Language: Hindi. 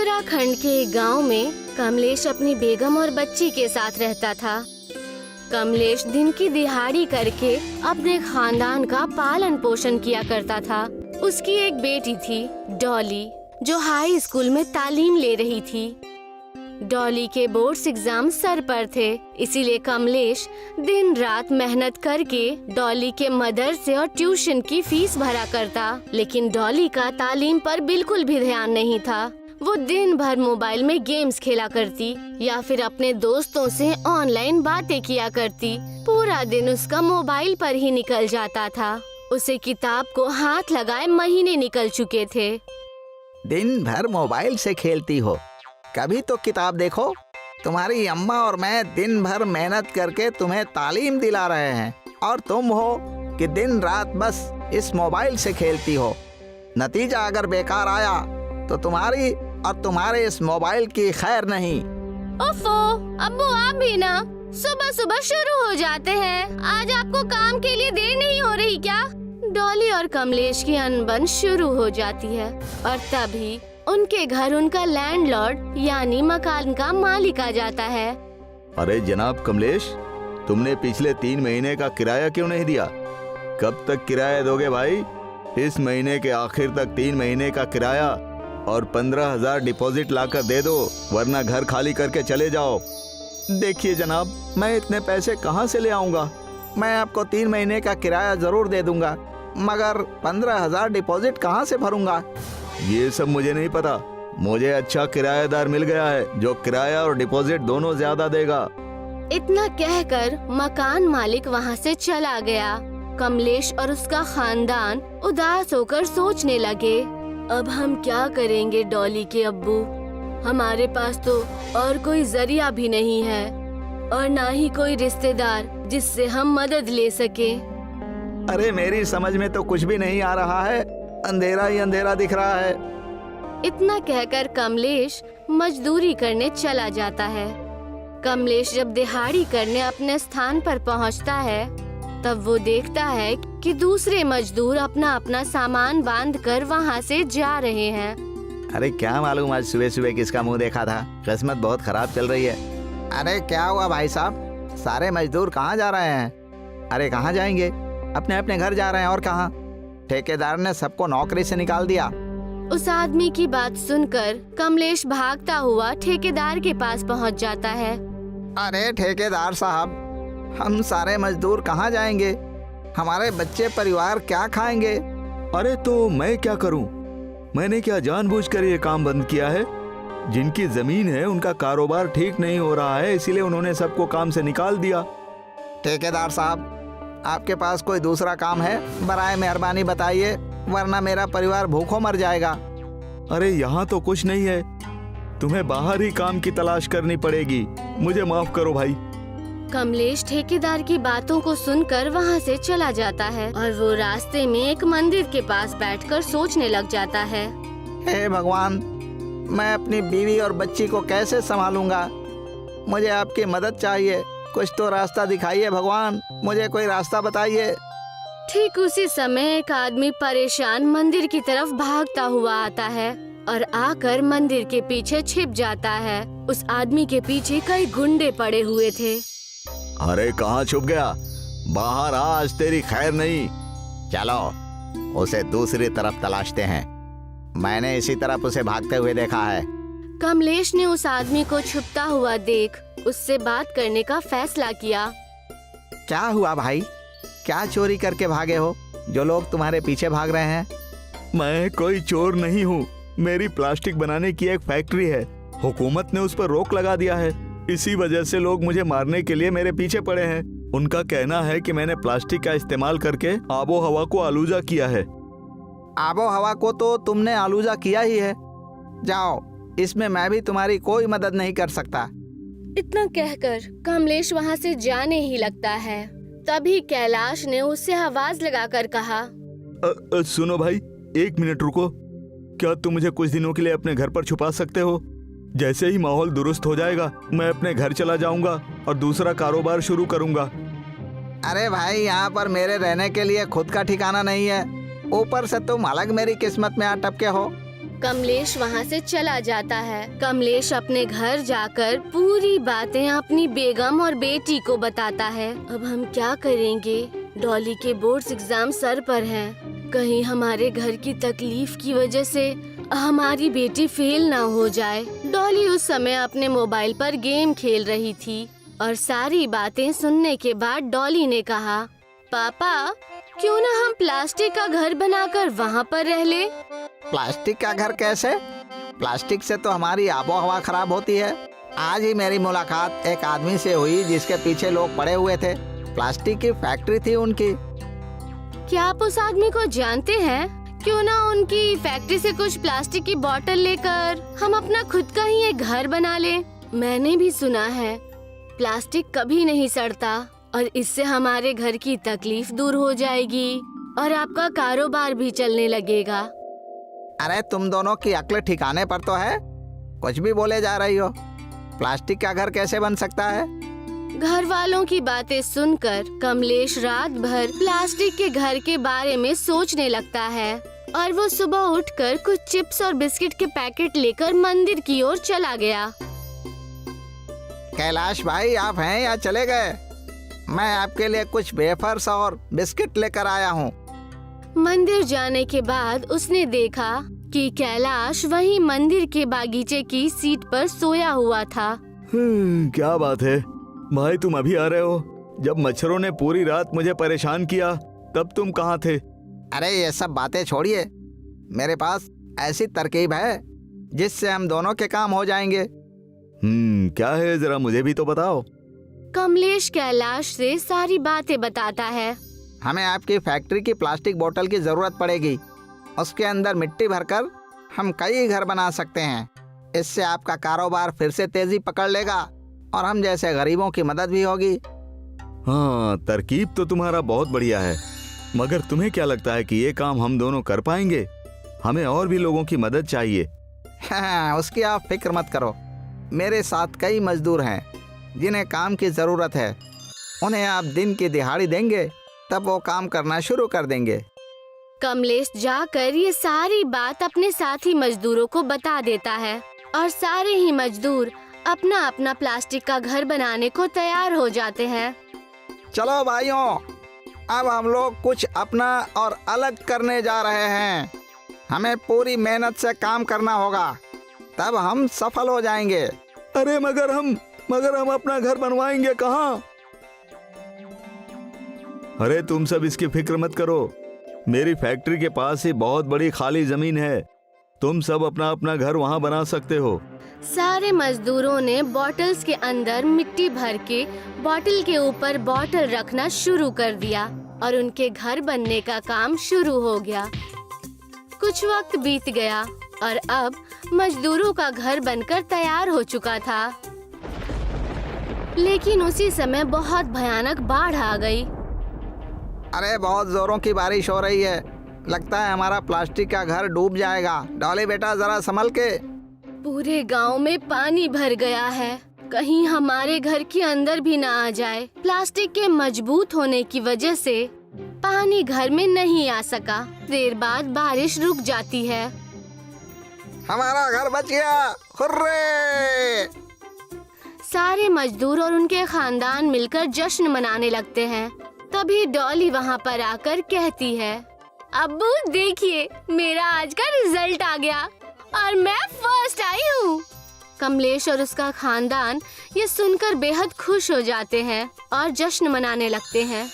उत्तराखंड के एक गांव में कमलेश अपनी बेगम और बच्ची के साथ रहता था। कमलेश दिन की दिहाड़ी करके अपने खानदान का पालन पोषण किया करता था। उसकी एक बेटी थी डॉली, जो हाई स्कूल में तालीम ले रही थी। डॉली के बोर्ड्स एग्जाम सर पर थे, इसीलिए कमलेश दिन रात मेहनत करके डॉली के मदरसे और ट्यूशन की फीस भरा करता। लेकिन डॉली का तालीम पर बिल्कुल भी ध्यान नहीं था। वो दिन भर मोबाइल में गेम्स खेला करती या फिर अपने दोस्तों से ऑनलाइन बातें किया करती। पूरा दिन उसका मोबाइल पर ही निकल जाता था। उसे किताब को हाथ लगाए महीने निकल चुके थे। दिन भर मोबाइल से खेलती हो, कभी तो किताब देखो। तुम्हारी अम्मा और मैं दिन भर मेहनत करके तुम्हें तालीम दिला रहे हैं और तुम हो कि दिन रात बस इस मोबाइल से खेलती हो। नतीजा अगर बेकार आया तो तुम्हारी और तुम्हारे इस मोबाइल की खैर नहीं। ओफो, अब्बू आप भी ना सुबह सुबह शुरू हो जाते हैं। आज आपको काम के लिए देर नहीं हो रही क्या? डॉली और कमलेश की अनबन शुरू हो जाती है और तभी उनके घर उनका लैंडलॉर्ड यानी मकान का मालिक आ जाता है। अरे जनाब कमलेश, तुमने पिछले 3 महीने का किराया क्यों नहीं दिया? कब तक किराया दोगे भाई? इस महीने के आखिर तक 3 महीने का किराया और 15,000 डिपॉजिट लाकर दे दो, वरना घर खाली करके चले जाओ। देखिए जनाब, मैं इतने पैसे कहाँ से ले आऊँगा? मैं आपको 3 महीने का किराया जरूर दे दूंगा, मगर 15,000 डिपॉजिट कहाँ से भरूंगा? ये सब मुझे नहीं पता। मुझे अच्छा किराएदार मिल गया है जो किराया और डिपॉजिट दोनों ज्यादा देगा। इतना कहकर मकान मालिक वहाँ से चला गया। कमलेश और उसका खानदान उदास होकर सोचने लगे, अब हम क्या करेंगे डॉली के अब्बू? हमारे पास तो और कोई जरिया भी नहीं है और ना ही कोई रिश्तेदार जिससे हम मदद ले सके। अरे मेरी समझ में तो कुछ भी नहीं आ रहा है, अंधेरा ही अंधेरा दिख रहा है। इतना कहकर कमलेश मजदूरी करने चला जाता है। कमलेश जब दिहाड़ी करने अपने स्थान पर पहुंचता है, तब वो देखता है कि दूसरे मजदूर अपना अपना सामान बांधकर वहां से जा रहे हैं। अरे क्या मालूम आज सुबह सुबह किसका मुंह देखा था, किस्मत बहुत खराब चल रही है। अरे क्या हुआ भाई साहब, सारे मजदूर कहाँ जा रहे हैं? अरे कहाँ जाएंगे? अपने अपने घर जा रहे हैं। और कहाँ? ठेकेदार ने सबको नौकरी से निकाल दिया। उस आदमी की बात सुनकर कमलेश भागता हुआ ठेकेदार के पास पहुंच जाता है। अरे ठेकेदार साहब, हम सारे मजदूर कहाँ जाएंगे? हमारे बच्चे परिवार क्या खाएंगे? अरे तो मैं क्या करूं? मैंने क्या जानबूझकर ये काम बंद किया है? जिनकी जमीन है उनका कारोबार ठीक नहीं हो रहा है, इसीलिए उन्होंने सबको काम से निकाल दिया। ठेकेदार साहब, आपके पास कोई दूसरा काम है? बराए मेहरबानी बताइए, वरना मेरा परिवार भूखों मर जाएगा। अरे यहाँ तो कुछ नहीं है, तुम्हें बाहर ही काम की तलाश करनी पड़ेगी। मुझे माफ करो भाई। कमलेश ठेकेदार की बातों को सुनकर वहाँ से चला जाता है और वो रास्ते में एक मंदिर के पास बैठकर सोचने लग जाता है, हे भगवान, मैं अपनी बीवी और बच्ची को कैसे संभालूंगा? मुझे आपकी मदद चाहिए, कुछ तो रास्ता दिखाइए भगवान, मुझे कोई रास्ता बताइए। ठीक उसी समय एक आदमी परेशान मंदिर की तरफ भागता हुआ आता है और आकर मंदिर के पीछे छिप जाता है। उस आदमी के पीछे कई गुंडे पड़े हुए थे। अरे कहाँ छुप गया? बाहर आ, आज तेरी खैर नहीं। चलो उसे दूसरी तरफ तलाशते हैं, मैंने इसी तरफ उसे भागते हुए देखा है। कमलेश ने उस आदमी को छुपता हुआ देख उससे बात करने का फैसला किया। क्या हुआ भाई, क्या चोरी करके भागे हो जो लोग तुम्हारे पीछे भाग रहे हैं? मैं कोई चोर नहीं हूँ, मेरी प्लास्टिक बनाने की एक फैक्ट्री है। हुकूमत ने उस पर रोक लगा दिया है, इसी वजह से लोग मुझे मारने के लिए मेरे पीछे पड़े हैं। उनका कहना है कि मैंने प्लास्टिक का इस्तेमाल करके आबो हवा को आलूजा किया है। आबो हवा को तो तुमने आलूजा किया ही है। जाओ, इसमें मैं भी तुम्हारी कोई मदद नहीं कर सकता। इतना कहकर कमलेश वहाँ से जाने ही लगता है। तभी कैलाश ने उससे आवाज लगाकर कहा, सुनो भाई, 1 मिनट रुको। क्या तुम मुझे कुछ दिनों के लिए अपने घर पर छुपा सकते हो? जैसे ही माहौल दुरुस्त हो जाएगा मैं अपने घर चला जाऊंगा और दूसरा कारोबार शुरू करूंगा। अरे भाई, यहाँ पर मेरे रहने के लिए खुद का ठिकाना नहीं है, ऊपर से तुम अलग मेरी किस्मत में आ टपके हो। कमलेश वहाँ से चला जाता है। कमलेश अपने घर जाकर पूरी बातें अपनी बेगम और बेटी को बताता है। अब हम क्या करेंगे? डॉली के बोर्ड्स एग्जाम सर पर हैं। कहीं हमारे घर की तकलीफ की वजह से हमारी बेटी फेल ना हो जाए। डॉली उस समय अपने मोबाइल पर गेम खेल रही थी और सारी बातें सुनने के बाद डॉली ने कहा, पापा क्यों ना हम प्लास्टिक का घर बनाकर वहाँ पर रह ले? प्लास्टिक का घर कैसे? प्लास्टिक से तो हमारी आबो हवा खराब होती है। आज ही मेरी मुलाकात एक आदमी से हुई जिसके पीछे लोग पड़े हुए थे। प्लास्टिक की फैक्ट्री थी उनकी। क्या आप उस आदमी को जानते हैं? क्यों ना उनकी फैक्ट्री से कुछ प्लास्टिक की बोतल लेकर हम अपना खुद का ही एक घर बना ले। मैंने भी सुना है प्लास्टिक कभी नहीं सड़ता और इससे हमारे घर की तकलीफ दूर हो जाएगी और आपका कारोबार भी चलने लगेगा। अरे तुम दोनों की अक्ल ठिकाने पर तो है, कुछ भी बोले जा रही हो। प्लास्टिक का घर कैसे बन सकता है? घर वालों की बातें सुनकर कमलेश रात भर प्लास्टिक के घर के बारे में सोचने लगता है और वो सुबह उठकर कुछ चिप्स और बिस्किट के पैकेट लेकर मंदिर की ओर चला गया। कैलाश भाई, आप हैं या चले गए? मैं आपके लिए कुछ वेफर्स और बिस्किट लेकर आया हूँ। मंदिर जाने के बाद उसने देखा कि कैलाश वहीं मंदिर के बागीचे की सीट पर सोया हुआ था। क्या बात है भाई, तुम अभी आ रहे हो? जब मच्छरों ने पूरी रात मुझे परेशान किया तब तुम कहाँ थे? अरे ये सब बातें छोड़िए, मेरे पास ऐसी तरकीब है जिससे हम दोनों के काम हो जाएंगे। क्या है, जरा मुझे भी तो बताओ। कमलेश कैलाश से सारी बातें बताता है। हमें आपकी फैक्ट्री की प्लास्टिक बोतल की जरूरत पड़ेगी। उसके अंदर मिट्टी भरकर हम कई घर बना सकते हैं। इससे आपका कारोबार फिर से तेजी पकड़ लेगा और हम जैसे गरीबों की मदद भी होगी। हाँ, तरकीब तो तुम्हारा बहुत बढ़िया है, मगर तुम्हें क्या लगता है कि ये काम हम दोनों कर पाएंगे? हमें और भी लोगों की मदद चाहिए। हाँ, उसकी आप फिक्र मत करो। मेरे साथ कई मजदूर हैं जिन्हें काम की ज़रूरत है। उन्हें आप दिन की दिहाड़ी देंगे तब वो काम करना शुरू कर देंगे। कमलेश जाकर ये सारी बात अपने साथी मजदूरों को बता देता है और सारे ही मजदूर अपना अपना प्लास्टिक का घर बनाने को तैयार हो जाते हैं। चलो भाइयों, अब हम लोग कुछ अपना और अलग करने जा रहे हैं। हमें पूरी मेहनत से काम करना होगा, तब हम सफल हो जाएंगे। अरे मगर हम अपना घर बनवाएंगे कहाँ? अरे तुम सब इसकी फिक्र मत करो, मेरी फैक्ट्री के पास ही बहुत बड़ी खाली जमीन है। तुम सब अपना अपना घर वहाँ बना सकते हो। सारे मजदूरों ने बॉटल्स के अंदर मिट्टी भर के बॉटल के ऊपर बॉटल रखना शुरू कर दिया और उनके घर बनने का काम शुरू हो गया। कुछ वक्त बीत गया और अब मजदूरों का घर बनकर तैयार हो चुका था। लेकिन उसी समय बहुत भयानक बाढ़ आ गई। अरे बहुत जोरों की बारिश हो रही है, लगता है हमारा प्लास्टिक का घर डूब जाएगा। डॉली बेटा, जरा संभल के। पूरे गांव में पानी भर गया है, कहीं हमारे घर के अंदर भी ना आ जाए। प्लास्टिक के मजबूत होने की वजह से पानी घर में नहीं आ सका। देर बाद बारिश रुक जाती है। हमारा घर बच गया, हुर्रे! सारे मजदूर और उनके खानदान मिलकर जश्न मनाने लगते हैं। तभी डॉली वहाँ पर आकर कहती है, अब्बू देखिए, मेरा आज का रिजल्ट आ गया और मैं फर्स्ट आई हूँ। कमलेश और उसका खानदान ये सुनकर बेहद खुश हो जाते हैं और जश्न मनाने लगते हैं।